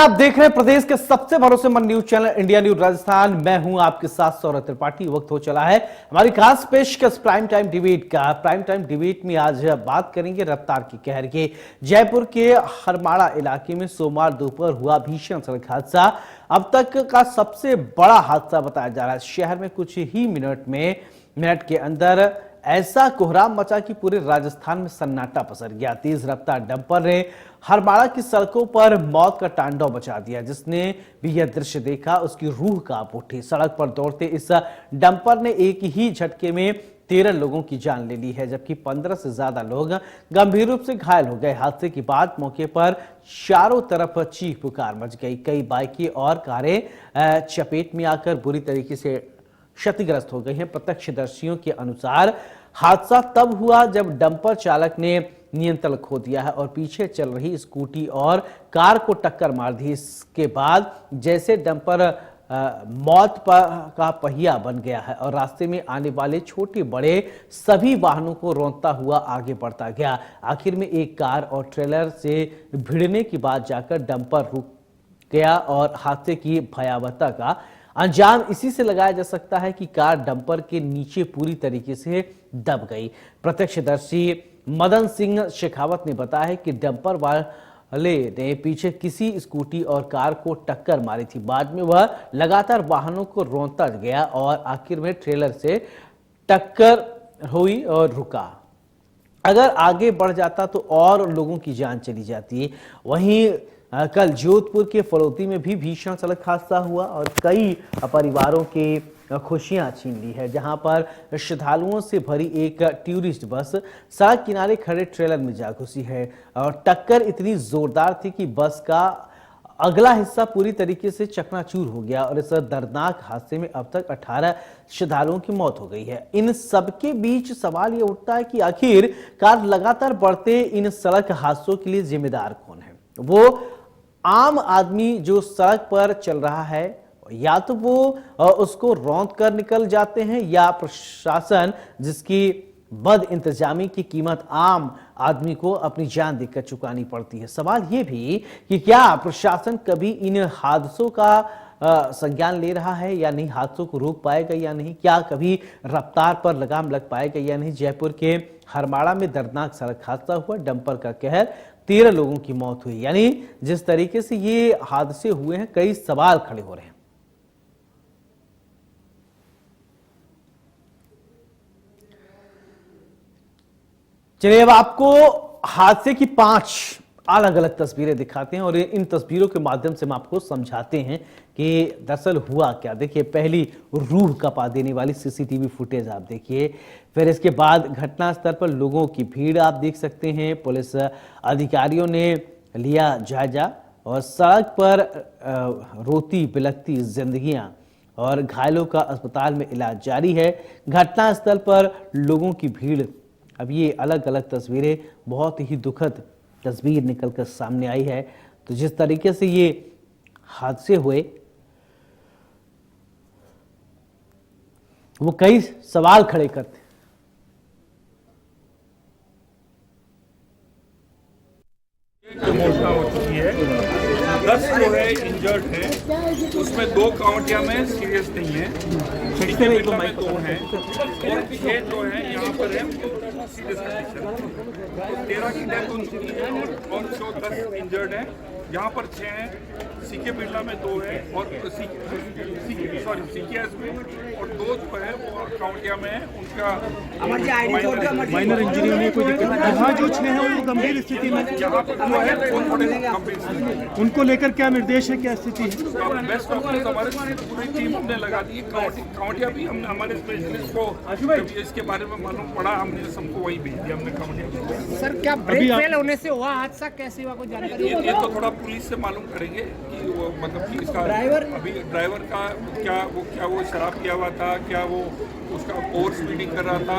आप देख रहे हैं प्रदेश के सबसे भरोसेमंद news channel India news Rajasthan. मैं हूं आपके साथ सौरभ त्रिपाठी। वक्त हो चला है हमारी खास पेशकश प्राइम टाइम डिबेट का। प्राइम टाइम डिबेट में आज बात करेंगे रफ्तार की कहर के। जयपुर के हरमाड़ा इलाके में सोमवार दोपहर हुआ भीषण सड़क हादसा अब तक का सबसे बड़ा हादसा बताया जा रहा है। शहर में कुछ ही मिनट के अंदर ऐसा कोहराम मचा कि पूरे राजस्थान में सन्नाटा पसर गया। तेज रफ्तार डंपर ने हरमाड़ा की सड़कों पर मौत का तांडव मचा दिया। जिसने भी यह दृश्य देखा उसकी रूह कांप उठी। सड़क पर दौड़ते इस डंपर ने एक ही झटके में 13 लोगों की जान ले ली है, जबकि 15 से ज्यादा लोग गंभीर रूप से घायल हो गए। हादसे के बाद मौके पर चारों तरफ चीख पुकार मच गई। कई बाइकें और कारें चपेट में आकर बुरी तरीके से क्षतिग्रस्त हो गई हैं। प्रत्यक्षदर्शियों के अनुसार हादसा तब हुआ जब डंपर चालक ने नियंत्रण खो दिया है और पीछे चल रही स्कूटी और कार को टक्कर मार दी। इसके बाद जैसे डंपर मौत का पहिया बन गया है और रास्ते में आने वाले छोटे बड़े सभी वाहनों को रौंदता हुआ आगे बढ़ता गया। आखिर में एक कार और ट्रेलर से भिड़ने के बाद जाकर डंपर रुक गया और हादसे की भयावहता का अंजाम इसी से लगाया जा सकता है कि कार डंपर के नीचे पूरी तरीके से दब गई। प्रत्यक्षदर्शी मदन सिंह शेखावत ने बताया है कि डंपर वाले ने पीछे किसी स्कूटी और कार को टक्कर मारी थी। बाद में वह लगातार वाहनों को रौंदता गया और आखिर में ट्रेलर से टक्कर हुई और रुका। अगर आगे बढ़ जाता तो और लोगों की जान चली जाती। वहीं कल जोधपुर के फलोती में भी भीषण सड़क हादसा हुआ और कई परिवारों के खुशियां छीन ली है, जहां पर श्रद्धालुओं से भरी एक टूरिस्ट बस सड़क किनारे खड़े ट्रेलर में जा घुसी है और टक्कर इतनी जोरदार थी कि बस का अगला हिस्सा पूरी तरीके से चकनाचूर हो गया और इस दर्दनाक हादसे में अब तक 18 श्रद्धालुओं की मौत हो गई है। इन सबके बीच सवाल यह उठता है कि आखिरकार लगातार बढ़ते इन सड़क हादसों के लिए जिम्मेदार कौन है। वो आम आदमी जो सड़क पर चल रहा है, या तो वो उसको रौंद कर निकल जाते हैं, या प्रशासन जिसकी बद इंतजामी की कीमत आम आदमी को अपनी जान देकर चुकानी पड़ती है। सवाल यह भी कि क्या प्रशासन कभी इन हादसों का संज्ञान ले रहा है या नहीं, हादसों को रोक पाएगा या नहीं, क्या कभी रफ्तार पर लगाम लग पाएगा या नहीं। जयपुर के हरमाड़ा में दर्दनाक सड़क हादसा हुआ, डंपर का कहर, 13 लोगों की मौत हुई। यानी जिस तरीके से ये हादसे हुए हैं, कई सवाल खड़े हो रहे हैं। चलिए अब आपको हादसे की 5 अलग अलग तस्वीरें दिखाते हैं और इन तस्वीरों के माध्यम से हम आपको समझाते हैं कि दरअसल हुआ क्या। देखिए, पहली रूह कपा देने वाली सीसीटीवी फुटेज आप देखिए, फिर इसके बाद घटनास्थल पर लोगों की भीड़ आप देख सकते हैं। पुलिस अधिकारियों ने लिया जायजा और सड़क पर रोती बिलखती जिंदगियां और घायलों का अस्पताल में इलाज जारी है। घटनास्थल पर लोगों की भीड़। अब ये अलग अलग तस्वीरें, बहुत ही दुखद तस्वीर निकलकर सामने आई है। तो जिस तरीके से ये हादसे हुए, वो कई सवाल खड़े करते। मोर्चा हो चुकी है, 10 जो है इंजर्ड है, उसमें 2 कांवटिया में सीरियस नहीं है, 6 में 2 हैं और 6 जो है यहाँ पर है सीरियस कंडीशन। 13 की डेथ हो चुकी है और 10 इंजर्ड है। यहाँ पर 6 हैं, सीके बिरला में 2 है और सीकेएस में, और 2 जो है वो कांवटिया में है, उनका माइनर इंजरी होने कोई दिक्कत नहीं। यहाँ जो 6 हैं वो गंभीर स्थिति में, यहाँ पर जो है वो थोड़े गंभीर स्थिति में। उनको लेकर क्या निर्देश है, क्या स्थिति है? बेस्ट डॉक्टर्स हमारे पूरी टीम हमने लगा दी। कांवटिया भी हमने हमारे स्पेशलिस्ट को जब इसके बारे में मालूम पड़ा, हमने सबको वही भेज दिया। हमने कांवटिया सर, क्या ब्रेक फेल होने से हुआ हादसा, कैसे हुआ, कुछ जानकारी? ये तो थोड़ा पुलिस से मालूम करेंगे कि वो मतलब कि इसका अभी ड्राइवर का क्या वो शराब पिया हुआ था, क्या वो उसका ओवर स्पीडिंग कर रहा था,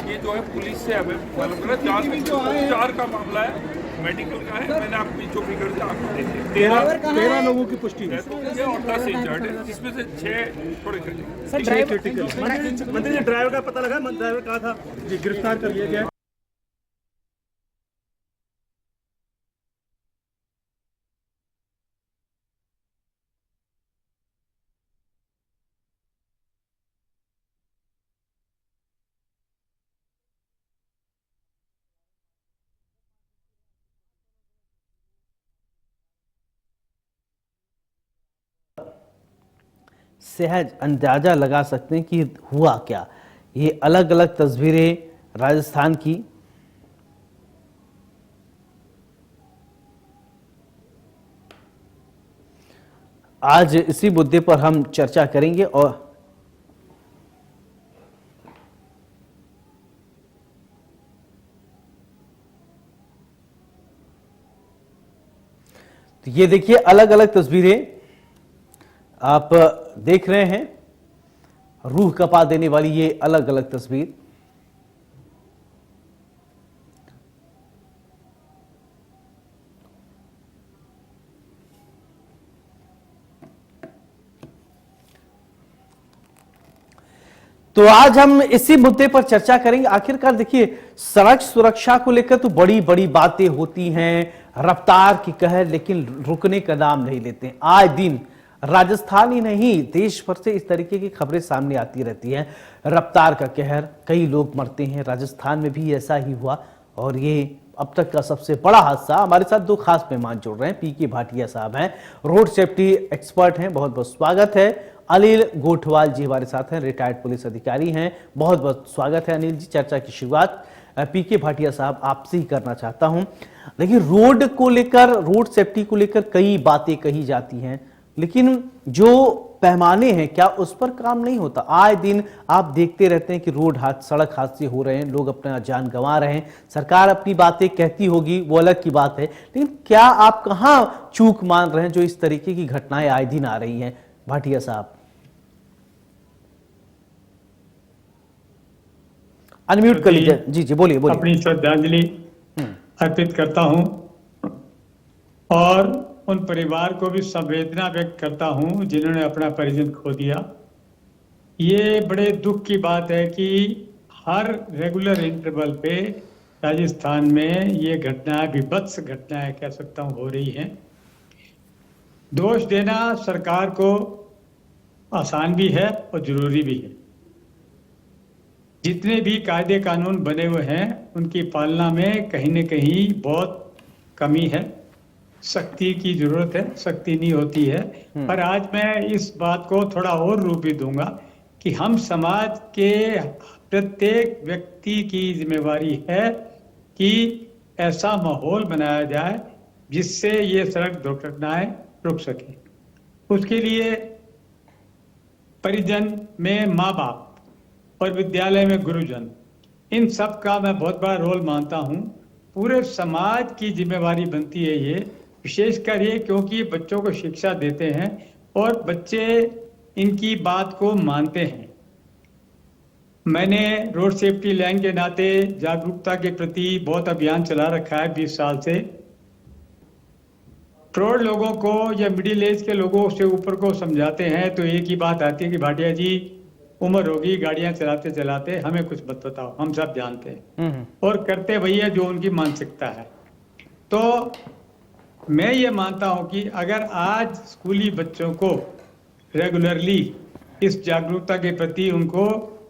ये जो है पुलिस से हमें मालूम करा। जांच का मामला है, मेडिकल का है। मैंने आपकी जो फिगर थे आपको दे दिए। 13 लोगों की पुष्टि है और 10 इंजर्ड है, जिसमें से 6 थोड़े क्रिटिकल। मंत्री जी, ड्राइवर का पता लगा? ड्राइवर कहाँ था जी? गिरफ्तार कर लिया गया। सहज अंदाजा लगा सकते हैं कि हुआ क्या। ये अलग अलग तस्वीरें राजस्थान की। आज इसी मुद्दे पर हम चर्चा करेंगे और तो ये देखिए अलग अलग तस्वीरें आप देख रहे हैं, रूह कपा देने वाली ये अलग अलग तस्वीर। तो आज हम इसी मुद्दे पर चर्चा करेंगे। आखिरकार देखिए, सड़क सुरक्षा को लेकर तो बड़ी बड़ी बातें होती हैं, रफ्तार की कहर, लेकिन रुकने का नाम नहीं लेते। आए दिन राजस्थान ही नहीं, देश भर से इस तरीके की खबरें सामने आती रहती हैं। रफ्तार का कहर, कई लोग मरते हैं। राजस्थान में भी ऐसा ही हुआ और ये अब तक का सबसे बड़ा हादसा। हमारे साथ दो खास मेहमान जुड़ रहे हैं। पीके भाटिया साहब हैं, रोड सेफ्टी एक्सपर्ट हैं, बहुत बहुत स्वागत है। अनिल गोठवाल जी हमारे साथ हैं, रिटायर्ड पुलिस अधिकारी हैं, बहुत बहुत स्वागत है अनिल जी। चर्चा की शुरुआत पीके भाटिया साहब आपसे ही करना चाहता हूं। देखिए, रोड को लेकर, रोड सेफ्टी को लेकर कई बातें कही जाती हैं, लेकिन जो पैमाने हैं क्या उस पर काम नहीं होता? आए दिन आप देखते रहते हैं कि सड़क हादसे हो रहे हैं, लोग अपना जान गंवा रहे हैं। सरकार अपनी बातें कहती होगी, वो अलग की बात है, लेकिन क्या आप कहां चूक मान रहे हैं जो इस तरीके की घटनाएं आए दिन आ रही हैं? भाटिया साहब अनम्यूट कर लीजिए। जी जी बोलिए बोलिए। अपनी श्रद्धांजलि अर्पित करता हूं और उन परिवार को भी संवेदना व्यक्त करता हूं जिन्होंने अपना परिजन खो दिया। ये बड़े दुख की बात है कि हर रेगुलर इंटरवल पे राजस्थान में ये घटनाएं, विभत्स घटनाएं कह सकता हूं, हो रही हैं। दोष देना सरकार को आसान भी है और जरूरी भी है। जितने भी कायदे कानून बने हुए हैं उनकी पालना में कहीं न कहीं बहुत कमी है, सख्ती की जरूरत है, सख्ती नहीं होती है। पर आज मैं इस बात को थोड़ा और रूप भी दूंगा कि हम समाज के प्रत्येक व्यक्ति की जिम्मेवारी है कि ऐसा माहौल बनाया जाए जिससे ये सड़क दुर्घटनाएं रुक सके। उसके लिए परिजन में माँ बाप और विद्यालय में गुरुजन, इन सब का मैं बहुत बड़ा रोल मानता हूं। पूरे समाज की जिम्मेवारी बनती है ये, विशेषकर ये क्योंकि बच्चों को शिक्षा देते हैं और बच्चे इनकी बात को मानते हैं। मैंने रोड सेफ्टी लाइन के नाते जागरूकता के प्रति बहुत अभियान चला रखा है 20 साल से। करोड़ लोगों को या मिडिल एज के लोगों से ऊपर को समझाते हैं तो एक ही बात आती है कि भाटिया जी उम्र होगी, गाड़ियां चलाते चलाते, हमें कुछ मत बताओ, हम सब जानते हैं। और करते वही है जो उनकी मानसिकता है। तो मैं ये मानता हूं कि अगर आज स्कूली बच्चों को रेगुलरली इस जागरूकता के प्रति उनको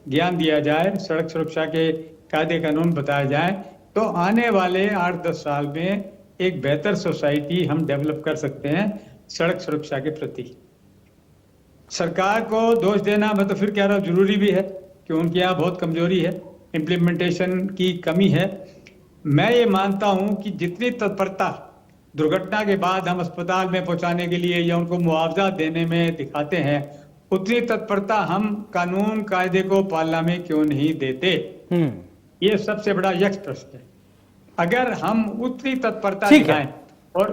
ज्ञान दिया जाए, सड़क सुरक्षा के कायदे कानून बताए जाए, तो आने वाले 8-10 साल में एक बेहतर सोसाइटी हम डेवलप कर सकते हैं सड़क सुरक्षा के प्रति। सरकार को दोष देना, मैं तो फिर कह रहा हूं, जरूरी भी है कि उनके यहाँ बहुत कमजोरी है, इम्प्लीमेंटेशन की कमी है। मैं ये मानता हूं कि जितनी तत्परता दुर्घटना के बाद हम अस्पताल में पहुंचाने के लिए या उनको मुआवजा देने में दिखाते हैं, उतनी तत्परता हम कानून कायदे को पालना में क्यों नहीं देते? ये सबसे बड़ा यक्ष प्रश्न है। अगर हम उतनी तत्परता दिखाएं और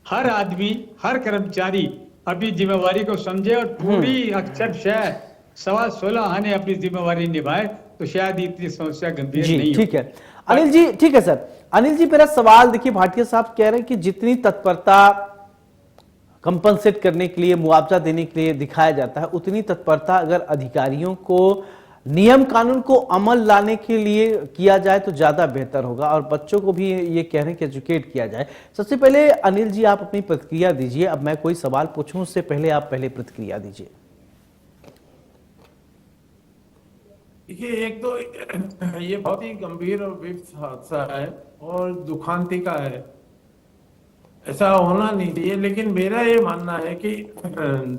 हर आदमी, हर कर्मचारी अपनी जिम्मेवारी को समझे और पूरी अक्षरशः 16.25 आने अपनी जिम्मेवारी निभाए, तो शायद इतनी समस्या गंभीर नहीं। ठीक है अनिल जी, ठीक है सर। अनिल जी, मेरा सवाल देखिए, भाटिया साहब कह रहे हैं कि जितनी तत्परता कंपनसेट करने के लिए, मुआवजा देने के लिए दिखाया जाता है, उतनी तत्परता अगर अधिकारियों को नियम कानून को अमल लाने के लिए किया जाए तो ज्यादा बेहतर होगा, और बच्चों को भी ये कह रहे हैं कि एजुकेट किया जाए। सबसे पहले अनिल जी आप अपनी प्रतिक्रिया दीजिए। अब मैं कोई सवाल पूछूं उससे पहले आप पहले प्रतिक्रिया दीजिए। देखिए, एक तो ये बहुत ही गंभीर और विपरीत हादसा है और दुखांती का है। ऐसा होना नहीं चाहिए। लेकिन मेरा ये मानना है कि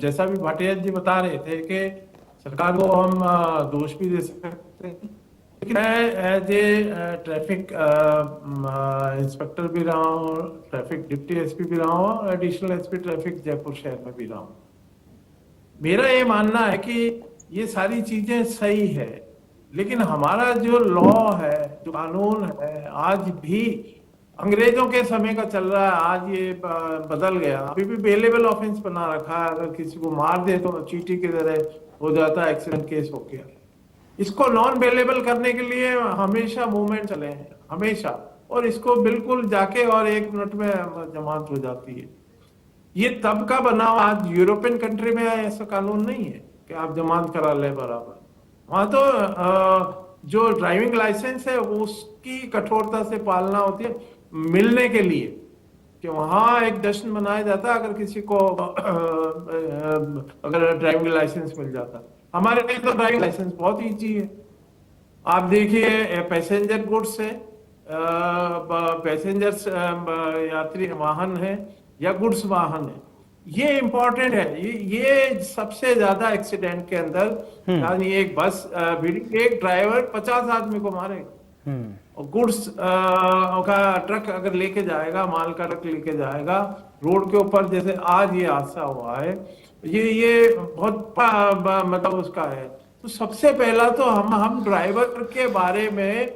जैसा भी भाटिया जी बता रहे थे कि सरकार को हम दोष भी दे सकते हैं, लेकिन मैं एज ए ट्रैफिक इंस्पेक्टर भी रहा हूँ, ट्रैफिक डिप्टी एसपी भी रहा हूँ और एडिशनल एसपी ट्रैफिक जयपुर शहर में भी रहा हूँ। मेरा ये मानना है कि ये सारी चीजें सही है, लेकिन हमारा जो लॉ है, जो कानून है, आज भी अंग्रेजों के समय का चल रहा है। आज ये बदल गया, अभी भी बेलेबल ऑफेंस बना रखा है। अगर किसी को मार दे तो चीटी की तरह हो जाता है, एक्सीडेंट केस हो गया। इसको नॉन बेलेबल करने के लिए हमेशा मूवमेंट चले हैं, हमेशा, और इसको बिल्कुल जाके और 1 मिनट में जमानत हो जाती है। ये तब का बना, आज यूरोपियन कंट्री में ऐसा कानून नहीं है कि आप जमानत करा ले बराबर। वहां तो जो ड्राइविंग लाइसेंस है उसकी कठोरता से पालना होती है मिलने के लिए, कि वहां एक जश्न मनाया जाता अगर किसी को अगर ड्राइविंग लाइसेंस मिल जाता। हमारे लिए तो ड्राइविंग लाइसेंस बहुत ईजी है। आप देखिए पैसेंजर गुड्स है, पैसेंजर्स यात्री वाहन है या गुड्स वाहन है, ये इंपॉर्टेंट है। ये सबसे ज्यादा एक्सीडेंट के अंदर, यानी एक बस एक ड्राइवर 50 आदमी को मारेगा, और गुड्स का ट्रक अगर लेके जाएगा, माल का ट्रक लेके जाएगा रोड के ऊपर, जैसे आज ये हादसा हुआ है, ये बहुत मतलब उसका है। तो सबसे पहला तो हम ड्राइवर के बारे में,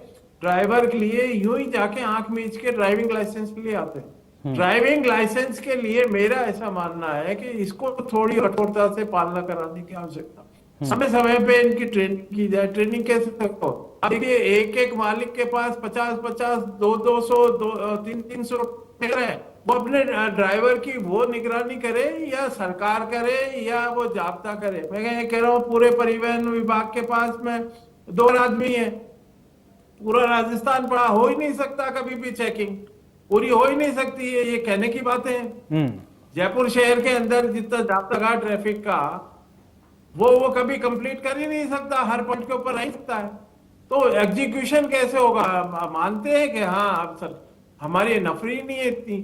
ड्राइवर के लिए यूं ही जाके आंख मीच के ड्राइविंग लाइसेंस के लिए आते हैं। ड्राइविंग लाइसेंस के लिए मेरा ऐसा मानना है कि इसको थोड़ी कठोरता से पालना कराने की आवश्यकता, समय समय पे इनकी ट्रेनिंग की जाए। ट्रेनिंग कैसे हो? देखिए एक मालिक के पास 50-50, 200-200, 300 है, वो अपने ड्राइवर की वो निगरानी करे या सरकार करे या वो जाब्ता करे। मैं ये कह रहा हूँ पूरे परिवहन विभाग के पास में 2 आदमी है, पूरा राजस्थान पड़ा, हो ही नहीं सकता कभी भी चेकिंग पूरी हो ही नहीं सकती है, ये कहने की बातें हैं। जयपुर शहर के अंदर जितना जाब्ता का ट्रैफिक का वो कभी कंप्लीट कर ही नहीं सकता, हर पॉइंट के ऊपर नहीं सकता है। तो एग्जीक्यूशन कैसे होगा? मानते हैं कि हाँ अब सर हमारी नफरी नहीं है, इतनी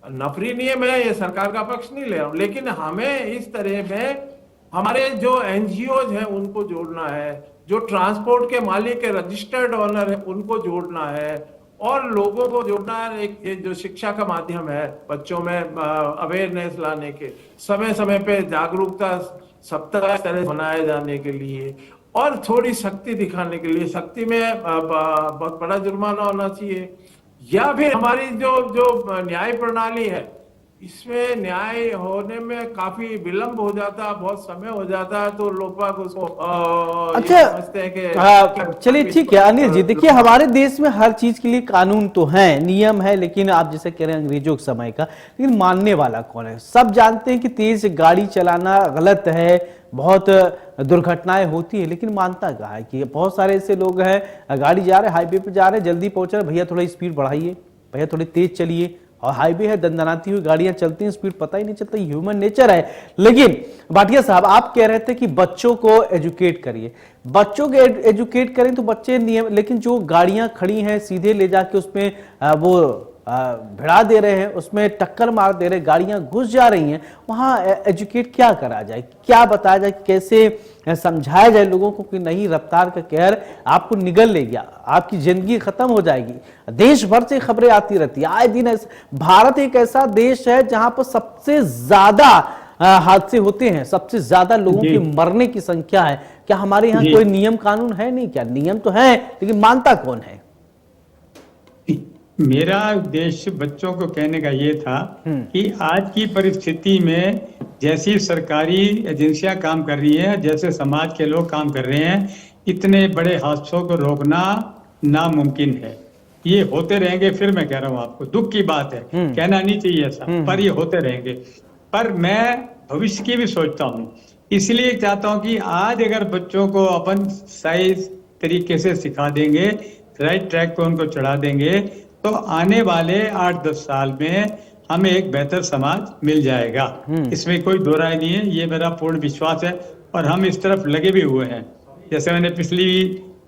नफरी नहीं है, मैं ये सरकार का पक्ष नहीं ले रहा हूं, लेकिन हमें इस तरह में हमारे जो एनजीओज हैं उनको जोड़ना है, जो ट्रांसपोर्ट के मालिक के रजिस्टर्ड ओनर है उनको जोड़ना है, और लोगों को जोड़ना है। एक जो शिक्षा का माध्यम है, बच्चों में अवेयरनेस लाने के, समय समय पे जागरूकता सप्ताह तरह बनाए जाने के लिए, और थोड़ी शक्ति दिखाने के लिए। शक्ति में बहुत बड़ा जुर्माना होना चाहिए, या फिर हमारी जो न्याय प्रणाली है इसमें न्याय होने में काफी विलंब हो जाता, बहुत समय हो जाता है, तो लोग बाग उसको अच्छा समझते हैं कि चलिए ठीक है अनिल जी, देखिए हमारे देश में हर चीज के लिए कानून तो है, नियम है, लेकिन आप जैसे कह रहे हैं अंग्रेजों के समय का, लेकिन मानने वाला कौन है? सब जानते हैं कि तेज गाड़ी चलाना गलत है, बहुत दुर्घटनाएं होती है, लेकिन मानता कहाँ है? कि बहुत सारे ऐसे लोग हैं, गाड़ी जा रहे, हाईवे पे जा रहे, जल्दी पहुंच रहे, भैया थोड़ा स्पीड बढ़ाइए, भैया थोड़ी तेज चलिए, और हाईवे है, दंदनाती हुई गाड़ियां चलती हैं, स्पीड पता ही नहीं चलता, ह्यूमन नेचर है। लेकिन भाटिया साहब आप कह रहे थे कि बच्चों को एजुकेट करिए, बच्चों को एजुकेट करें तो बच्चे नियम, लेकिन जो गाड़ियां खड़ी हैं सीधे ले जाके उसमें वो भिड़ा दे रहे हैं, उसमें टक्कर मार दे रहे, गाड़ियां घुस जा रही हैं, वहां एजुकेट क्या करा जाए, क्या बताया जाए, कैसे समझाया जाए लोगों को कि नहीं रफ्तार का कहर आपको निगल ले गया, आपकी जिंदगी खत्म हो जाएगी। देश भर से खबरें आती रहती है आए दिन। भारत एक ऐसा देश है जहां पर सबसे ज्यादा हादसे होते हैं, सबसे ज्यादा लोगों की मरने की संख्या है। क्या हमारे यहाँ कोई नियम कानून है नहीं? क्या नियम तो है, लेकिन मानता कौन है? मेरा उद्देश्य बच्चों को कहने का ये था कि आज की परिस्थिति में जैसी सरकारी एजेंसियां काम कर रही हैं, जैसे समाज के लोग काम कर रहे हैं, इतने बड़े हादसों को रोकना नामुमकिन है। ये होते रहेंगे, फिर मैं कह रहा हूं आपको, दुख की बात है, कहना नहीं चाहिए ऐसा, पर ये होते रहेंगे। पर मैं भविष्य की भी सोचता हूँ, इसलिए चाहता हूँ कि आज अगर बच्चों को अपन सही तरीके से सिखा देंगे, राइट ट्रैक पे उनको चढ़ा देंगे, तो आने वाले 8-10 साल में हमें एक बेहतर समाज मिल जाएगा। इसमें कोई दो राय नहीं है, ये मेरा पूर्ण विश्वास है, और हम इस तरफ लगे भी हुए हैं। जैसे मैंने पिछली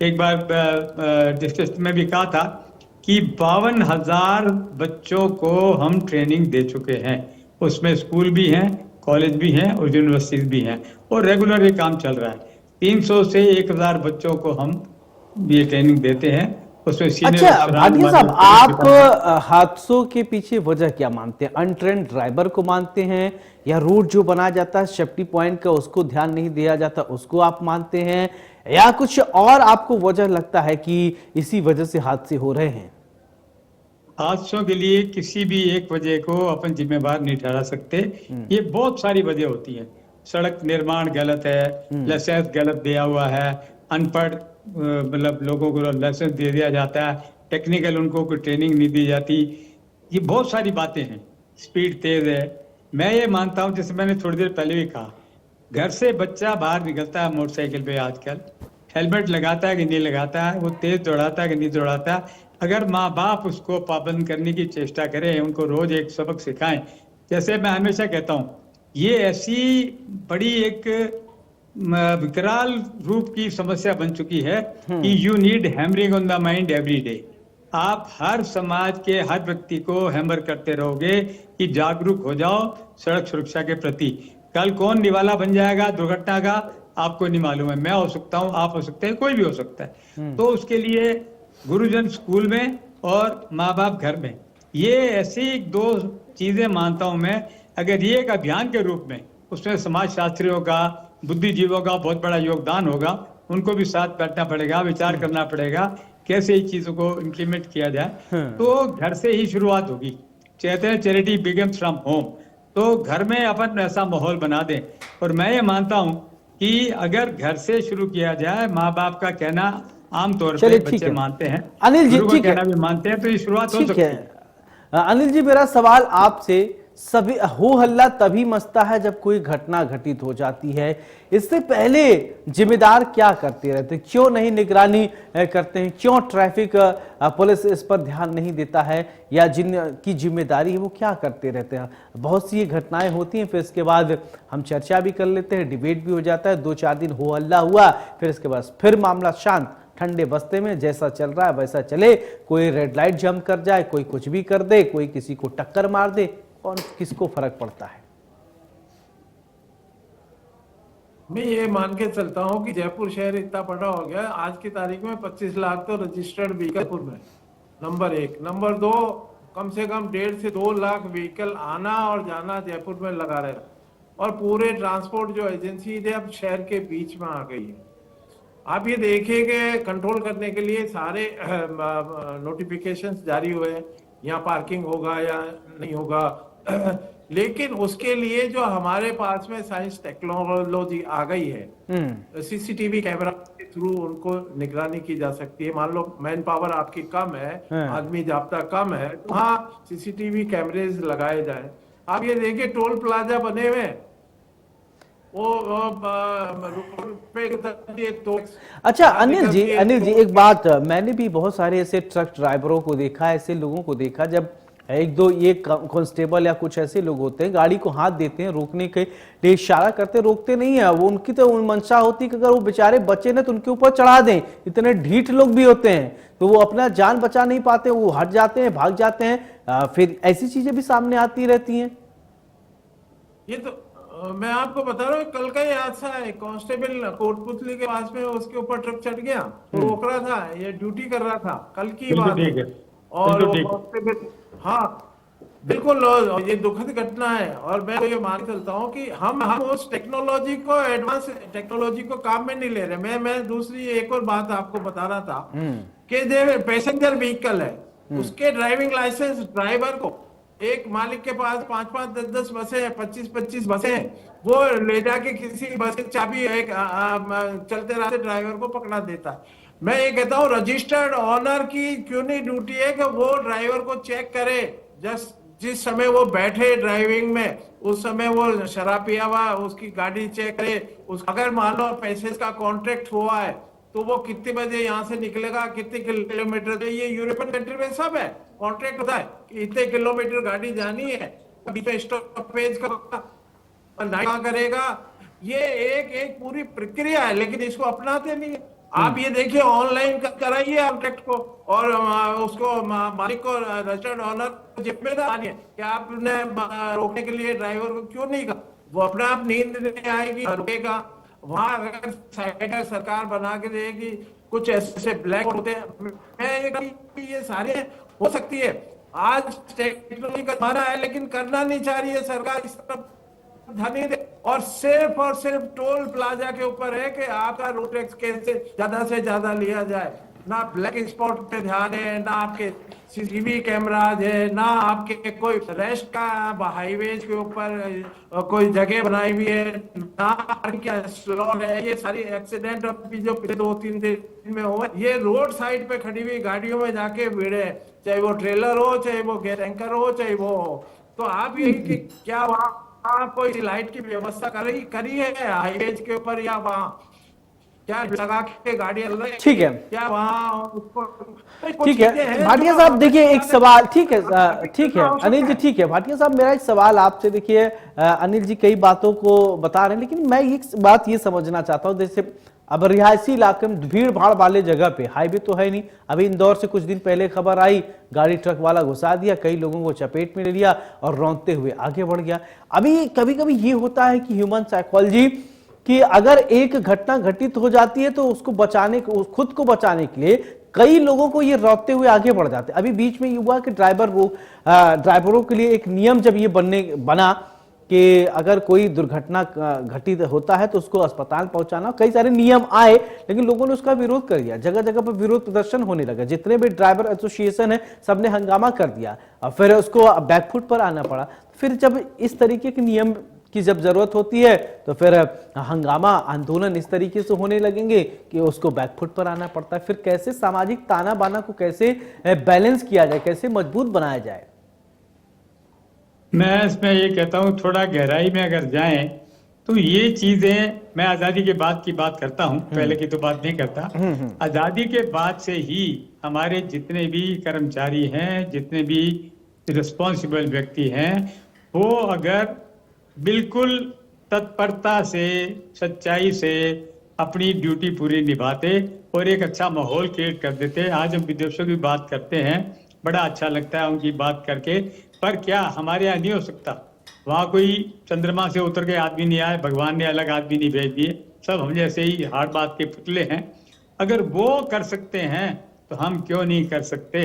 एक बार डिस्कशन में भी कहा था कि 52,000 बच्चों को हम ट्रेनिंग दे चुके हैं। उसमें स्कूल भी हैं, कॉलेज भी हैं और यूनिवर्सिटीज भी हैं, और रेगुलर ये काम चल रहा है। 300 से 1,000 बच्चों को हम ये ट्रेनिंग देते हैं। उसमें सीनियर अच्छा अफसरान भाटिया साहब, हमारे आप हादसों के पीछे वजह क्या मानते हैं? अनट्रेंड ड्राइवर को मानते हैं, या रूट जो बनाया जाता है सेफ्टी पॉइंट का उसको ध्यान नहीं दिया जाता उसको आप मानते हैं, या कुछ और आपको वजह लगता है कि इसी वजह से हादसे हो रहे हैं? हादसों के लिए किसी भी एक वजह को अपन जिम्मेवार नहीं ठहरा सकते। ये बहुत सारी वजह होती है। सड़क निर्माण गलत है, लाइसेंस गलत दिया हुआ है, अनपढ़ मतलब लोगों को लाइसेंस दे दिया जाता है, टेक्निकल उनको कोई ट्रेनिंग नहीं दी जाती। ये बहुत सारी बातें हैं। स्पीड तेज है। मैं ये मानता हूँ, जैसे मैंने थोड़ी देर पहले भी कहा, घर से बच्चा बाहर निकलता है मोटरसाइकिल पे आजकल, हेलमेट लगाता है कि नहीं लगाता है, वो तेज दौड़ाता है कि नहीं दौड़ाता है। अगर माँ बाप उसको पाबंद करने की चेष्टा करें, उनको रोज एक सबक सिखाएं, जैसे मैं हमेशा कहता हूँ, ये ऐसी बड़ी एक विकराल रूप की समस्या बन चुकी है कि you need hammering on the mind every day. आप हर समाज के हर व्यक्ति को हैमर करते रहोगे कि जागरूक हो जाओ सड़क सुरक्षा के प्रति। कल कौन निवाला बन जाएगा दुर्घटना का आपको नहीं मालूम है। मैं हो सकता हूँ, आप हो सकते हैं, कोई भी हो सकता है। तो उसके लिए गुरुजन स्कूल में और माँ बाप घर में, ये ऐसी दो चीजें मानता हूं मैं। अगर ये एक अभियान के रूप में, उसमें समाज शास्त्रियों का, बुद्धिजीवियों का बहुत बड़ा योगदान होगा, उनको भी साथ बैठना पड़ेगा, विचार करना पड़ेगा कैसे इस चीजों को इम्प्लीमेंट किया जाए। तो घर से ही शुरुआत होगी। कहते हैं चैरिटी बिगिंस फ्रॉम होम। तो घर में अपन ऐसा माहौल बना दें। और मैं ये मानता हूं कि अगर घर से शुरू किया जाए, माँ बाप का कहना आमतौर पे बच्चे मानते हैं, अनिल जी, गुरु का कहना भी मानते हैं, तो ये शुरुआत हो सकती है। अनिल जी, मेरा सवाल आपसे, सभी हो हल्ला तभी मचता है जब कोई घटना घटित हो जाती है। इससे पहले जिम्मेदार क्या करते रहते हैं? क्यों नहीं निगरानी करते हैं? क्यों ट्रैफिक पुलिस इस पर ध्यान नहीं देता है? या जिनकी जिम्मेदारी है वो क्या करते रहते हैं? बहुत सी ये घटनाएं होती हैं, फिर इसके बाद हम चर्चा भी कर लेते हैं, डिबेट भी हो जाता है, 2-4 दिन हो हल्ला हुआ, फिर इसके बाद फिर मामला शांत, ठंडे बस्ते में जैसा चल रहा है वैसा चले। कोई रेड लाइट जंप कर जाए, कोई कुछ भी कर दे, कोई किसी को टक्कर मार दे, कौन किसको फर्क पड़ता है? मैं ये मान के चलता हूँ कि जयपुर शहर इतना बड़ा हो गया, आज की तारीख में 25 लाख तो रजिस्टर्ड व्हीकल में, नंबर 1। नंबर 2, कम से कम 1.5 से 2 लाख व्हीकल आना और जाना जयपुर में लगा रहे, और पूरे ट्रांसपोर्ट जो एजेंसी है अब शहर के बीच में आ गई है। आप ये देखिए कि कंट्रोल करने के लिए सारे नोटिफिकेशंस जारी हुए हैं, यहाँ पार्किंग होगा या नहीं होगा, लेकिन उसके लिए जो हमारे पास में साइंस टेक्नोलॉजी आ गई है, सीसीटीवी कैमरा के थ्रू उनको निगरानी की जा सकती है। मान लो मैन पावर आपकी कम है, आदमी जाब्ता कम है, तो हाँ सीसीटीवी कैमरेज लगाए जाए। आप ये देखिए टोल प्लाजा बने हुए, अच्छा अनिल जी, एक बात, मैंने भी बहुत सारे ऐसे ट्रक ड्राइवरों को देखा, ऐसे लोगों को देखा, जब एक दो ये कांस्टेबल या कुछ ऐसे लोग होते हैं, गाड़ी को हाथ देते हैं, रोकने के लिए इशारा करते, रोकते नहीं है। वो उनकी तो मंशा होती है कि अगर वो बेचारे बच्चे ने तो उनके ऊपर चढ़ा दें। इतने ढीठ लोग भी होते हैं, तो वो अपना जान बचा नहीं पाते, वो हट जाते हैं, भाग जाते हैं। फिर ऐसी चीजें भी सामने आती रहती हैं। ये तो मैं आपको बता रहा हूँ, कल का ही हादसा है। कांस्टेबल कोटपुतली के पास में उसके ऊपर ट्रक चढ़ गया, तो रोक रहा था, ये ड्यूटी कर रहा था, कल की बात है। और कांस्टेबल, हाँ बिल्कुल, ये दुखद घटना है। और मैं तो ये मान चलता हूँ कि हम उस टेक्नोलॉजी को, एडवांस टेक्नोलॉजी को काम में नहीं ले रहे। मैं दूसरी एक और बात आपको बता रहा था कि जो पैसेंजर व्हीकल है, उसके ड्राइविंग लाइसेंस ड्राइवर को, एक मालिक के पास 5-5, 10-10 बसें हैं, 25-25 बसें हैं, वो ले जाके किसी बस की चाबी एक चलते रहते ड्राइवर को पकड़ा देता है। मैं ये कहता हूँ रजिस्टर्ड ऑनर की क्यों नहीं ड्यूटी है कि वो ड्राइवर को चेक करे, जिस समय वो बैठे ड्राइविंग में, उस समय वो शराब पिया हुआ, उसकी गाड़ी चेक करे। अगर मान लो पैसे का कॉन्ट्रैक्ट हुआ है, तो वो कितने बजे यहाँ से निकलेगा, कितने किलोमीटर, ये यूरोपियन कंट्री में सब है, कॉन्ट्रैक्ट होता है कि इतने किलोमीटर गाड़ी जानी है, स्टॉपेज करेगा। ये एक पूरी प्रक्रिया है, लेकिन इसको अपनाते नहीं है। आप ये देखिए, ऑनलाइन कराइए कॉन्ट्रैक्ट को, और उसको मालिक को, रेस्टोरेंट ऑनर जिम्मेदार है कि आपने रोकने के लिए ड्राइवर को क्यों नहीं कहा। वो अपने आप नींद नहीं आएगी, रुकेगा। वहां अगर साइड सरकार बना के देगी, कुछ ऐसे ब्लैक होते हैं, ये सारे हो सकती है। आज टेक्नोलॉजी का जमाना है, लेकिन करना नहीं चाह रही है सरकार इस तरफ ध्यान नहीं दे, और सिर्फ टोल प्लाजा के ऊपर है कि आपका रोड टैक्स कैसे ज्यादा से ज्यादा लिया जाए। ना ब्लैक स्पॉट पे ध्यान है, ना आपके सीसीटीवी कैमराज है, ना आपके कोई रेस्ट का हाईवेज के ऊपर कोई जगह बनाई हुई है, ना क्या स्लॉट है। ये सारी एक्सीडेंट अभी जो पिछले 2-3 दिन में हुआ, ये रोड साइड पे खड़ी हुई गाड़ियों में जाके भिड़े, चाहे वो ट्रेलर हो, चाहे वो गैस टैंकर हो, चाहे वो हो। तो आप ये कि क्या वहाँ कोई लाइट की व्यवस्था करी है हाईवेज के ऊपर, या वहाँ क्या लगा के गाड़ियां लगे? ठीक है, क्या वहाँ उसको ठीक है भाटिया साहब, देखिए एक सवाल, ठीक है अनिल जी, ठीक है भाटिया साहब, मेरा एक सवाल आपसे, देखिए अनिल जी कई बातों को बता रहे हैं, लेकिन मैं एक बात ये समझना चाहता हूँ, जैसे अब रिहायशी इलाके में भीड़ भाड़ वाले जगह पे हाईवे तो है नहीं, अभी इंदौर से कुछ दिन पहले खबर आई, गाड़ी ट्रक वाला घुसा दिया, कई लोगों को चपेट में ले लिया और रौंदते हुए आगे बढ़ गया। अभी कभी कभी ये होता है कि ह्यूमन साइकोलॉजी कि अगर एक घटना घटित हो जाती है तो उसको बचाने, खुद को बचाने के लिए कई लोगों को ये रौंदते हुए आगे बढ़ जाते हैं। अभी बीच में ये हुआ कि ड्राइवरों के लिए एक नियम जब ये बना कि अगर कोई दुर्घटना घटित होता है तो उसको अस्पताल पहुंचाना, कई सारे नियम आए, लेकिन लोगों ने उसका विरोध कर दिया, जगह जगह पर विरोध प्रदर्शन होने लगा, जितने भी ड्राइवर एसोसिएशन है सबने हंगामा कर दिया, और फिर उसको बैकफुट पर आना पड़ा। फिर जब इस तरीके के नियम की जब जरूरत होती है तो फिर हंगामा, आंदोलन इस तरीके से होने लगेंगे कि उसको बैकफुट पर आना पड़ता है। फिर कैसे सामाजिक ताना बाना को कैसे बैलेंस किया जाए, कैसे मजबूत बनाया जाए? मैं इसमें ये कहता हूँ, थोड़ा गहराई में अगर जाएं तो ये चीजें, मैं आजादी के बाद की बात करता हूँ, पहले की तो बात नहीं करता। आजादी के बाद से ही हमारे जितने भी कर्मचारी हैं, जितने भी रिस्पॉन्सिबल व्यक्ति हैं, वो अगर बिल्कुल तत्परता से, सच्चाई से अपनी ड्यूटी पूरी निभाते और एक अच्छा माहौल क्रिएट कर देते। आज हम विदेशों की बात करते हैं, बड़ा अच्छा लगता है उनकी बात करके, पर क्या हमारे यहाँ नहीं हो सकता? वहाँ कोई चंद्रमा से उतर के आदमी नहीं आए, भगवान ने अलग आदमी नहीं भेज दिए, सब हम जैसे ही हार्ड बात के पुतले हैं। अगर वो कर सकते हैं तो हम क्यों नहीं कर सकते?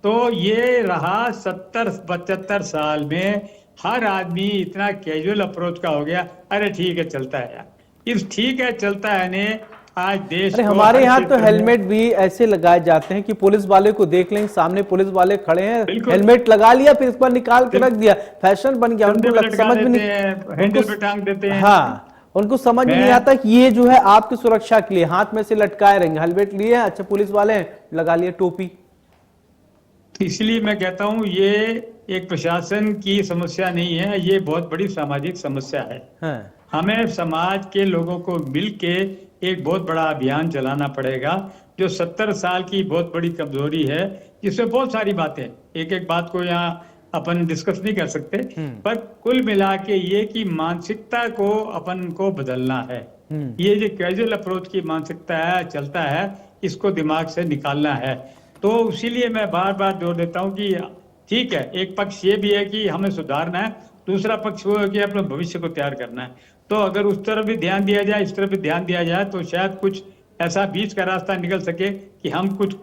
तो ये रहा 70-75 साल में हर आदमी इतना कैजुअल अप्रोच का हो गया, अरे ठीक है चलता है यार, इस ठीक है चलता है ने आज देश, अरे हमारे यहाँ तो हेलमेट भी ऐसे लगाए जाते हैं कि पुलिस वाले को देख लें, सामने पुलिस वाले खड़े हैं, हेलमेट लगा लिया, फिर इस पर निकाल के रख दिया, फैशन बन गया, उनको समझ में नहीं, हैंडल पे टांग देते हैं। हाँ, उनको समझ में नहीं आता कि ये जो है आपकी सुरक्षा के लिए हाथ में से लटकाए रहेंगे, हेलमेट लिए, अच्छा पुलिस वाले लगा लिए टोपी। इसलिए मैं कहता हूँ ये एक प्रशासन की समस्या नहीं है, ये बहुत बड़ी सामाजिक समस्या है। हाँ। हमें समाज के लोगों को मिलके एक बहुत बड़ा अभियान चलाना पड़ेगा, जो 70 साल की बहुत बड़ी कमजोरी है, जिसमें बहुत सारी बातें, एक एक बात को यहाँ अपन डिस्कस नहीं कर सकते, पर कुल मिला के ये कि मानसिकता को अपन को बदलना है। ये जो कैजुअल अप्रोच की मानसिकता है, चलता है, इसको दिमाग से निकालना है। तो इसीलिए मैं बार बार जोर देता हूँ कि ठीक है, एक पक्ष ये भी है कि हमें सुधारना है, दूसरा पक्ष वो है कि अपने भविष्य को तैयार करना है। तो अगर उस तरफ भी ध्यान दिया जाए, इस तरफ भी ध्यान दिया जाए, तो शायद कुछ ऐसा बीच का रास्ता निकल सके कि हम कुछ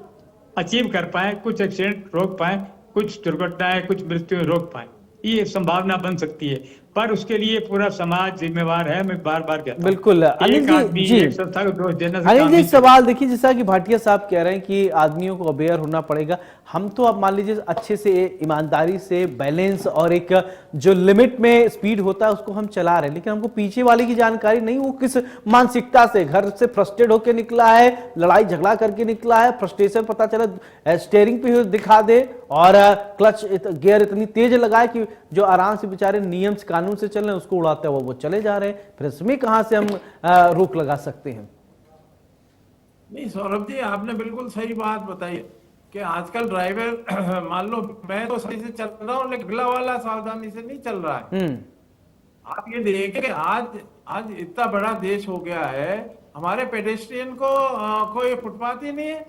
अचीव कर पाए, कुछ एक्सीडेंट रोक पाए, कुछ दुर्घटनाएं, कुछ मृत्यु रोक पाए। ये संभावना बन सकती है, पर उसके लिए पूरा समाज जिम्मेवार है। मैं बार बार कहता हूं, बिल्कुल अनिल जी, संस्था को दोष देने से अनिल जी सवाल देखिए, जैसा कि भाटिया साहब कह रहे हैं कि आदमियों को अवेयर होना पड़ेगा। हम तो अब मान लीजिए अच्छे से, ईमानदारी से, बैलेंस और एक जो लिमिट में स्पीड होता है उसको हम चला रहे हैं, लेकिन हमको पीछे वाले की जानकारी नहीं, वो किस मानसिकता से घर से फ्रस्ट्रेट होकर निकला है, लड़ाई झगड़ा करके निकला है, फ्रस्ट्रेशन पता चला स्टीयरिंग पे दिखा दे और क्लच गियर इतनी तेज लगाए कि जो आराम से बेचारे नियम से, कानून से चल रहे हैं, उसको उड़ाते हुए वो चले जा रहे हैं। फिर इसमें कहां से हम रोक लगा सकते हैं? नहीं सौरभ जी, आपने बिल्कुल सही बात बताई कि आजकल ड्राइवर मान लो मैं तो सही से चल रहा हूँ, लेकिन अगला वाला सावधानी से नहीं चल रहा है। आप ये देखिए, आज इतना बड़ा देश हो गया है हमारे पेडेस्ट्रियन को कोई फुटपाथ ही नहीं है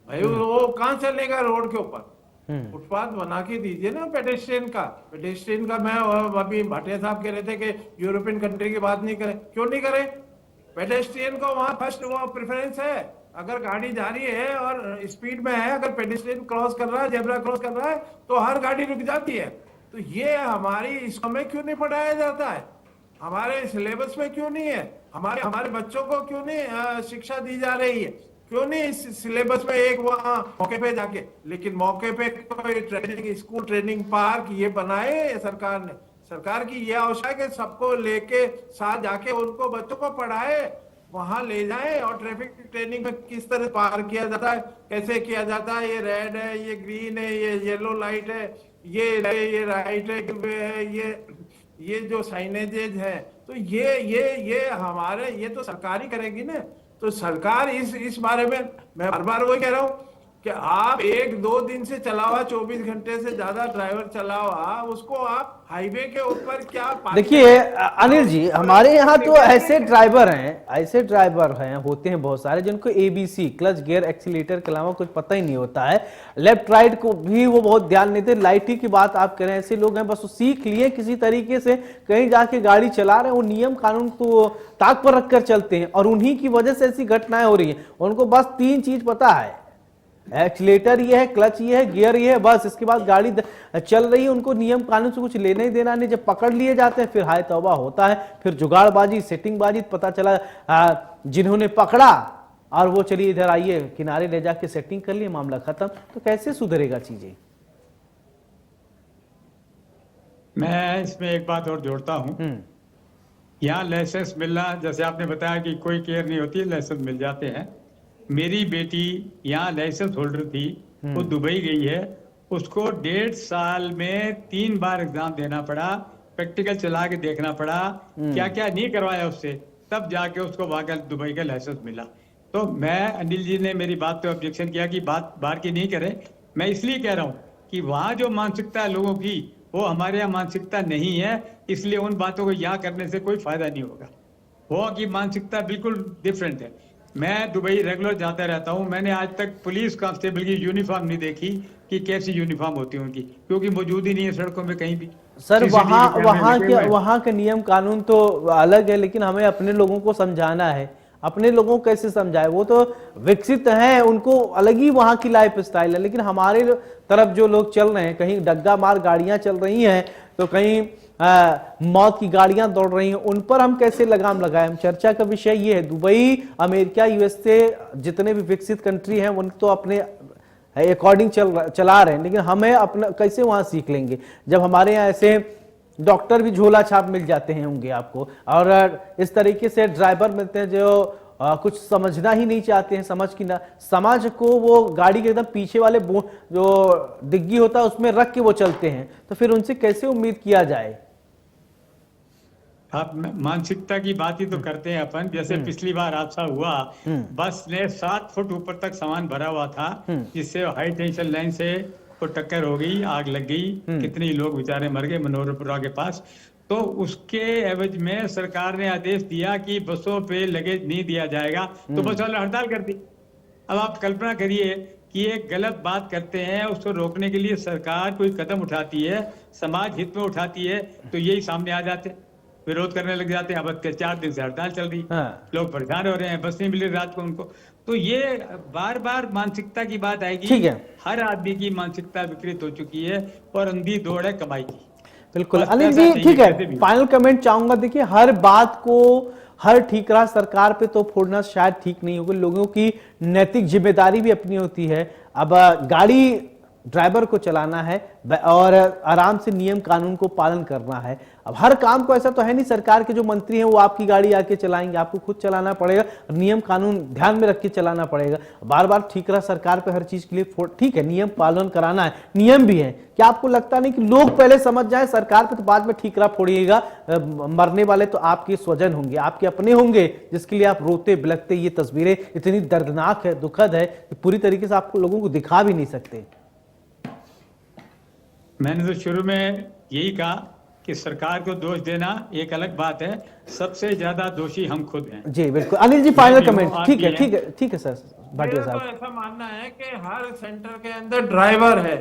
भाई, वो कहाँ चलेगा रोड के ऊपर? फुटपाथ बना के दीजिए ना पेडेस्ट्रियन का। मैं अभी भाटिया साहब कह रहे थे कि यूरोपियन कंट्री की बात नहीं करें, क्यों नहीं करें? पेडेस्ट्रियन को वहां फर्स्ट वो प्रेफरेंस है। अगर गाड़ी जा रही है और स्पीड में है, अगर पेडेस्ट्रियन क्रॉस कर रहा है, जेब्रा क्रॉस कर रहा है, तो हर गाड़ी रुक जाती है। तो ये हमारी स्कूल में क्यों नहीं पढ़ाया जाता है? हमारे सिलेबस में क्यों नहीं है? हमारे बच्चों को क्यों नहीं शिक्षा दी जा रही है? क्यों नहीं इस सिलेबस में एक वहां मौके पे जाके, लेकिन मौके पे कोई ट्रेनिंग स्कूल, ट्रेनिंग पार्क ये बनाए सरकार ने। सरकार की ये आवश्यकता है कि सबको लेके साथ जाके उनको बच्चों को पढ़ाए, वहां ले जाए और ट्रैफिक ट्रेनिंग में किस तरह पार किया जाता है, कैसे किया जाता है, ये रेड है, ये ग्रीन है, ये येलो लाइट है, ये राइट है, ये जो साइनेजेज है, तो ये हमारे ये तो सरकार ही करेगी ना। तो सरकार इस बारे में, मैं बार बार वही कह रहा हूँ कि आप 1-2 दिन से चला हुआ, 24 घंटे से ज्यादा ड्राइवर चला हुआ, उसको आप हाईवे के ऊपर क्या देखिए अनिल जी, हमारे यहाँ तो ऐसे ड्राइवर हैं होते हैं बहुत सारे, जिनको ABC क्लच गियर एक्सीलेटर के अलावा कुछ पता ही नहीं होता है। लेफ्ट राइट को भी वो बहुत ध्यान देते। लाइट की बात आप करें, ऐसे लोग हैं बस वो सीख लिए किसी तरीके से, कहीं जाके गाड़ी चला रहे हैं, वो नियम कानून को ताक पर रखकर चलते हैं और उन्हीं की वजह से ऐसी घटनाएं हो रही हैं। उनको बस 3 चीज पता है, एक्सीलेटर ये है, क्लच ये है, गियर ये है, बस इसके बाद गाड़ी चल रही है। उनको नियम कानून से कुछ लेने ही देना नहीं। जब पकड़ लिए जाते हैं फिर हाय तौबा होता है, फिर जुगाड़बाजी, सेटिंगबाजी। पता चला जिन्होंने पकड़ा और वो चलिए इधर आइए किनारे ले जाके सेटिंग कर लिए, मामला खत्म। तो कैसे सुधरेगा चीजें? मैं इसमें एक बात और जोड़ता हूं। यहाँ लाइसेंस मिलना, जैसे आपने बताया कि कोई केयर नहीं होती, लाइसेंस मिल जाते हैं। मेरी बेटी यहाँ लाइसेंस होल्डर थी, वो दुबई गई है, उसको 1.5 साल में 3 बार एग्जाम देना पड़ा, प्रैक्टिकल चला के देखना पड़ा, क्या क्या नहीं करवाया उससे, तब जाके उसको वहां का दुबई का लाइसेंस मिला। तो मैं, अनिल जी ने मेरी बात पे ऑब्जेक्शन किया कि बात बाहर की नहीं करें। मैं इसलिए कह रहा हूँ कि वहाँ जो मानसिकता है लोगों की, वो हमारे यहाँ मानसिकता नहीं है, इसलिए उन बातों को यहाँ करने से कोई फायदा नहीं होगा। वहाँ की मानसिकता बिल्कुल डिफरेंट है। मैं दुबई रेगुलर जाता रहता हूँ, मैंने आज तक पुलिस कांस्टेबल की यूनिफॉर्म नहीं देखी कि कैसी यूनिफॉर्म होती है उनकी, क्योंकि मौजूद ही नहीं है सड़कों में कहीं भी। सर वहाँ के नियम कानून तो अलग है, लेकिन हमें अपने लोगों को समझाना है। अपने लोगों को कैसे समझाए? वो तो विकसित हैं, उनको अलग ही वहाँ की लाइफ स्टाइल है, लेकिन हमारे तरफ जो लोग चल रहे हैं, कहीं डग्गा मार गाड़ियां चल रही हैं, तो कहीं मौत की गाड़ियां दौड़ रही हैं, उन पर हम कैसे लगाम लगाएं? हम चर्चा का विषय ये है। दुबई, अमेरिका, USA जितने भी विकसित कंट्री हैं, उन तो अपने अकॉर्डिंग चला रहे हैं, लेकिन हमें अपना कैसे वहां सीख लेंगे जब हमारे यहाँ ऐसे डॉक्टर भी झोला छाप मिल जाते हैं होंगे आपको, और इस तरीके से ड्राइवर मिलते हैं जो कुछ समझना ही नहीं चाहते हैं। समाज को वो गाड़ी के एकदम पीछे वाले जो डिग्गी होता है उसमें रख के वो चलते हैं, तो फिर उनसे कैसे उम्मीद किया जाए? आप मानसिकता की बात ही तो करते हैं अपन। जैसे पिछली बार हादसा हुआ, बस ने 7 फुट ऊपर तक सामान भरा हुआ था, जिससे हाई टेंशन लाइन से वो टक्कर हो गई, आग लग गई, कितने लोग बेचारे मर गए मनोहरपुरा के पास। तो उसके एवज में सरकार ने आदेश दिया कि बसों पे लगेज नहीं दिया जाएगा, तो बस वाले हड़ताल कर दी। अब आप कल्पना करिए कि एक गलत बात करते हैं, उसको रोकने के लिए सरकार कोई कदम उठाती है, समाज हित में उठाती है, तो यही सामने आ जाते, विरोध करने लग जाते हैं। अब 4 दिन से हड़ताल चल रही, लोग परेशान हो रहे हैं, बस नहीं मिल रही रात को उनको। तो ये बार बार मानसिकता की बात आएगी। हर आदमी की मानसिकता विकृत हो चुकी है और अंधी दौड़ है कमाई की। बिल्कुल अनिल जी, ठीक है, फाइनल कमेंट चाहूंगा। देखिए, हर बात को हर ठीकरा सरकार पे तो फोड़ना शायद ठीक नहीं होगा। लोगों की नैतिक जिम्मेदारी भी अपनी होती है। अब गाड़ी ड्राइवर को चलाना है और आराम से नियम कानून को पालन करना है। अब हर काम को ऐसा तो है नहीं सरकार के जो मंत्री हैं वो आपकी गाड़ी आके चलाएंगे, आपको खुद चलाना पड़ेगा, नियम कानून ध्यान में रख के चलाना पड़ेगा। बार बार ठीकरा सरकार पे हर चीज के लिए ठीक है, नियम पालन कराना है, नियम भी है। क्या आपको लगता नहीं कि लोग पहले समझ जाए सरकार पे, तो बाद में ठीकरा फोड़िएगा? मरने वाले तो आपके स्वजन होंगे, आपके अपने होंगे, जिसके लिए आप रोते बिलखते। ये तस्वीरें इतनी दर्दनाक है, दुखद है, पूरी तरीके से आपको लोगों को दिखा भी नहीं सकते। मैंने तो शुरू में यही कहा कि सरकार को दोष देना एक अलग बात है, सबसे ज्यादा दोषी हम खुद हैं। जी बिल्कुल। अनिल जी फाइनल मैं भी कमेंट। हूँ, आप ठीक भी है हैं। ठीक है ठीक है सर भाटिया मेरा तो साहब। ऐसा मानना है कि हर सेंटर के अंदर ड्राइवर है,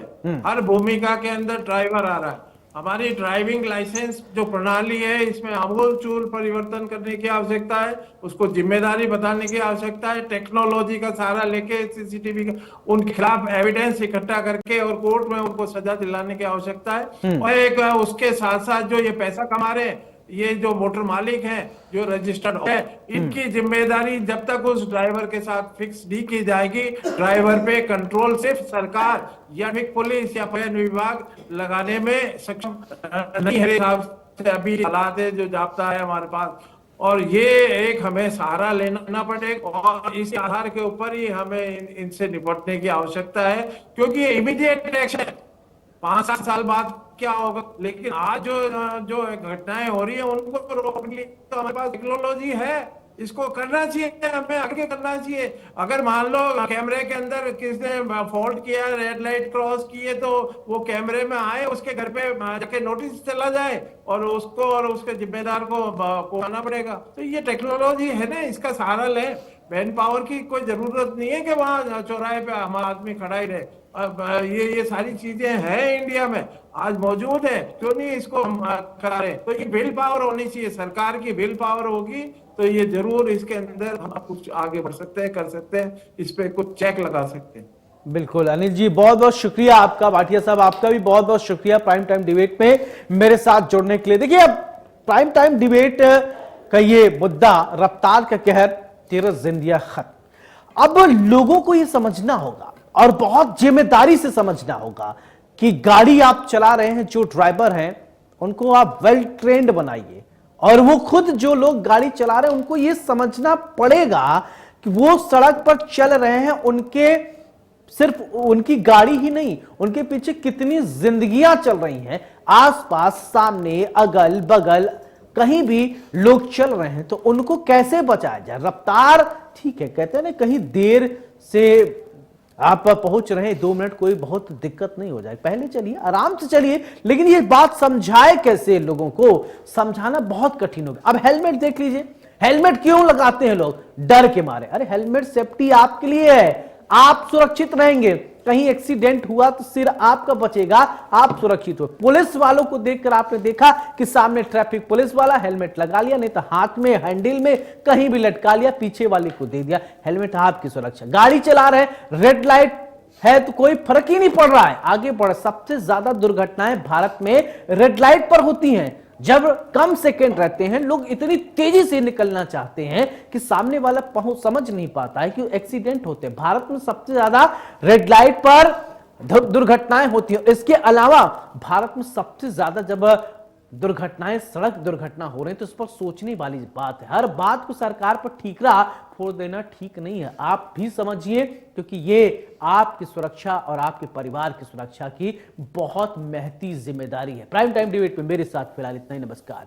हर भूमिका के अंदर ड्राइवर आ रहा है। हमारी ड्राइविंग लाइसेंस जो प्रणाली है, इसमें आमूलचूल परिवर्तन करने की आवश्यकता है, उसको जिम्मेदारी बताने की आवश्यकता है, टेक्नोलॉजी का सहारा लेके सीसीटीवी का उनके खिलाफ एविडेंस इकट्ठा करके और कोर्ट में उनको सजा दिलाने की आवश्यकता है। और एक उसके साथ साथ जो ये पैसा कमा रहे हैं, ये जो मोटर मालिक हैं, जो रजिस्टर्ड है, इनकी जिम्मेदारी जब तक उस ड्राइवर के साथ फिक्स नहीं की जाएगी, ड्राइवर पे कंट्रोल सिर्फ सरकार या फिर पुलिस या परिवहन विभाग लगाने में सक्षम नहीं है। हिसाब से अभी हालात है जो जाप्ता है हमारे पास, और ये एक हमें सहारा लेना पड़ेगा और इस आधार के ऊपर ही हमें इनसे निपटने की आवश्यकता है, क्योंकि ये इमीडिएट एक्शन 5-7 साल बाद क्या होगा, लेकिन आज जो घटनाएं हो रही है उनको रोकने के लिए तो हमारे पास टेक्नोलॉजी है, इसको करना चाहिए, हमें आगे करना चाहिए। अगर मान लो कैमरे के अंदर किसने फॉल्ट किया, रेड लाइट क्रॉस किए, तो वो कैमरे में आए, उसके घर पे जाके नोटिस चला जाए और उसको और उसके जिम्मेदार को आना पड़ेगा। तो ये टेक्नोलॉजी है ना, इसका सहारा लें। मैन पावर की कोई जरूरत नहीं है कि वहां चौराहे पे हमारा आदमी खड़ा ही रहे। अब ये सारी चीजें हैं इंडिया में, आज मौजूद है, क्यों नहीं इसको हम करा रहे। तो ये विल पावर होनी चाहिए, सरकार की विल पावर होगी तो ये जरूर इसके अंदर हम कुछ आगे बढ़ सकते हैं, कर सकते हैं, इस पे कुछ चेक लगा सकते हैं। बिल्कुल अनिल जी, बहुत बहुत शुक्रिया आपका। भाटिया साहब आपका भी बहुत बहुत शुक्रिया प्राइम टाइम डिबेट में मेरे साथ जुड़ने के लिए। देखिए अब प्राइम टाइम डिबेट का ये मुद्दा रफ्तार का कहर, 13 जिंदगियां खत्म। अब लोगों को ये समझना होगा और बहुत जिम्मेदारी से समझना होगा कि गाड़ी आप चला रहे हैं, जो ड्राइवर हैं उनको आप वेल ट्रेंड बनाइए, और वो खुद जो लोग गाड़ी चला रहे हैं उनको ये समझना पड़ेगा कि वो सड़क पर चल रहे हैं, उनके सिर्फ उनकी गाड़ी ही नहीं, उनके पीछे कितनी जिंदगियां चल रही हैं, आसपास, सामने, अगल बगल, कहीं भी लोग चल रहे हैं, तो उनको कैसे बचाया जाए। रफ्तार ठीक है, कहते हैं ना, कहीं देर से आप पहुंच रहे हैं, 2 मिनट कोई बहुत दिक्कत नहीं हो जाए, पहले चलिए, आराम से चलिए, लेकिन ये बात समझाए कैसे, लोगों को समझाना बहुत कठिन होगा। अब हेलमेट देख लीजिए, हेलमेट क्यों लगाते हैं लोग? डर के मारे। अरे हेलमेट सेफ्टी आपके लिए है, आप सुरक्षित रहेंगे, कहीं एक्सीडेंट हुआ तो सिर आपका बचेगा, आप सुरक्षित हो। पुलिस वालों को देखकर आपने देखा कि सामने ट्रैफिक पुलिस वाला हेलमेट लगा लिया, नहीं तो हाथ में हैंडल में कहीं भी लटका लिया, पीछे वाले को दे दिया। हेलमेट आपकी सुरक्षा। गाड़ी चला रहे, रेड लाइट है तो कोई फर्क ही नहीं पड़ रहा है, आगे बढ़। सबसे ज्यादा दुर्घटनाएं भारत में रेड लाइट पर होती हैं, जब कम सेकंड रहते हैं, लोग इतनी तेजी से निकलना चाहते हैं कि सामने वाला पहुंच समझ नहीं पाता है कि एक्सीडेंट होते हैं। भारत में सबसे ज्यादा रेड लाइट पर दुर्घटनाएं होती हैं। इसके अलावा भारत में सबसे ज्यादा जब दुर्घटनाएं, सड़क दुर्घटना हो रही है, तो इस पर सोचने वाली बात है। हर बात को सरकार पर ठीकरा फोड़ देना ठीक नहीं है, आप भी समझिए, क्योंकि ये आपकी सुरक्षा और आपके परिवार की सुरक्षा की बहुत महती जिम्मेदारी है। प्राइम टाइम डिबेट में मेरे साथ फिलहाल इतना ही। नमस्कार।